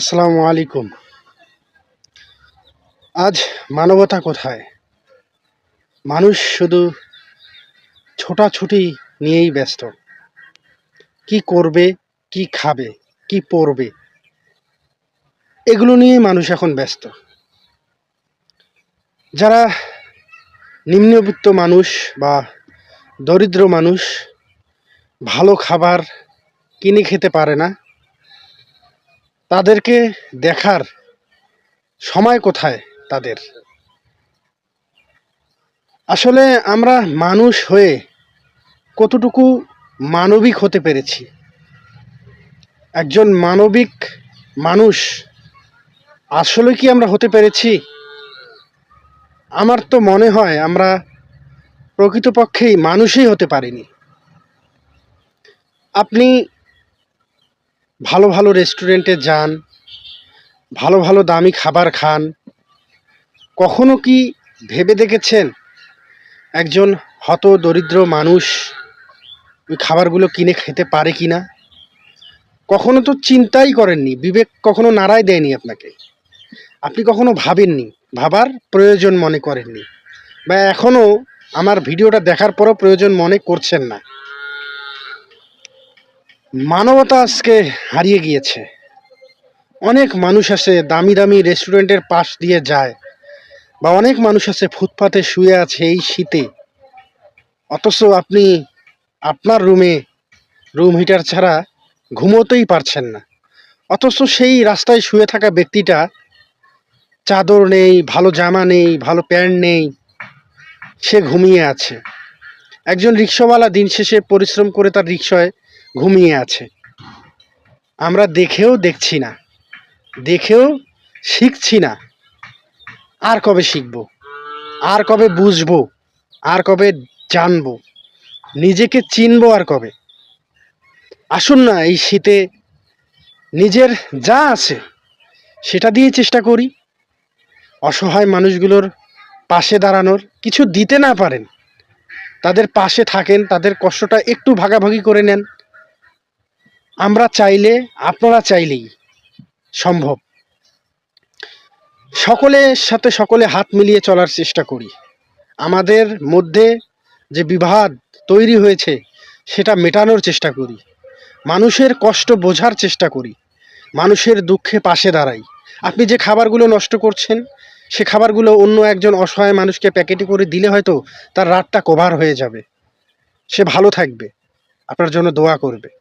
আসসালামু আলাইকুম। আজ মানবতা কোথায়? মানুষ শুধু ছোটাছুটি নিয়েই ব্যস্ত। কি করবে, কি খাবে, কি পরবে, এগুলো নিয়েই মানুষ এখন ব্যস্ত। যারা নিম্নবিত্ত মানুষ বা দরিদ্র মানুষ ভালো খাবার কিনে খেতে পারে না, তাদেরকে দেখার সময় কোথায় তাদের? আসলে আমরা মানুষ হয়ে কতটুকু মানবিক হতে পেরেছি? একজন মানবিক মানুষ আসলে কি আমরা হতে পেরেছি? আমার তো মনে হয় আমরা প্রকৃতপক্ষেই মানুষই হতে পারিনি। আপনি ভালো ভালো রেস্টুরেন্টে যান, ভালো ভালো দামি খাবার খান, কখনো কি ভেবে দেখেছেন একজন হতদরিদ্র মানুষ ওই খাবারগুলো কিনে খেতে পারে কি না? কখনো তো চিন্তাই করেননি, বিবেক কখনো নাড়াই দেয়নি আপনাকে। আপনি কখনো ভাবেননি, ভাবার প্রয়োজন মনে করেননি, বা এখনও আমার ভিডিওটা দেখার পরও প্রয়োজন মনে করছেন না। মানবতা আজকে হারিয়ে গিয়েছে। অনেক মানুষ আছে দামি দামি রেস্টুরেন্টের পাশ দিয়ে যায়, বা অনেক মানুষ আছে ফুটপাতে শুয়ে আছে এই শীতে, অথচ আপনি আপনার রুম হিটার ছাড়া ঘুমোতেই পারছেন না। অথচ সেই রাস্তায় শুয়ে থাকা ব্যক্তিটা চাদর নেই, ভালো জামা নেই, ভালো প্যান্ট নেই, সে ঘুমিয়ে আছে। একজন রিক্সাওয়ালা দিন শেষে পরিশ্রম করে তার রিক্সায় ঘুমিয়ে আছে। আমরা দেখেও দেখছি না, দেখেও শিখছি না। আর কবে শিখব? আর কবে বুঝবো? আর কবে জানবো? নিজেকে চিনবো আর কবে? আসুন না এই শীতে নিজের যা আছে সেটা দিয়ে চেষ্টা করি অসহায় মানুষগুলোর পাশে দাঁড়ানোর। কিছু দিতে না পারেন, তাদের পাশে থাকেন, তাদের কষ্টটা একটু ভাগাভাগি করে নেন। আমরা চাইলে, আপনারা চাইলেই সম্ভব। সকলের সাথে সকলে হাত মিলিয়ে চলার চেষ্টা করি। আমাদের মধ্যে যে বিবাদ তৈরি হয়েছে সেটা মেটানোর চেষ্টা করি। মানুষের কষ্ট বোঝার চেষ্টা করি, মানুষের দুঃখে পাশে দাঁড়াই। আপনি যে খাবারগুলো নষ্ট করছেন, সে খাবারগুলো অন্য একজন অসহায় মানুষকে প্যাকেটে করে দিলে হয়তো তার রাতটা কভার হয়ে যাবে, সে ভালো থাকবে, আপনার জন্য দোয়া করবে।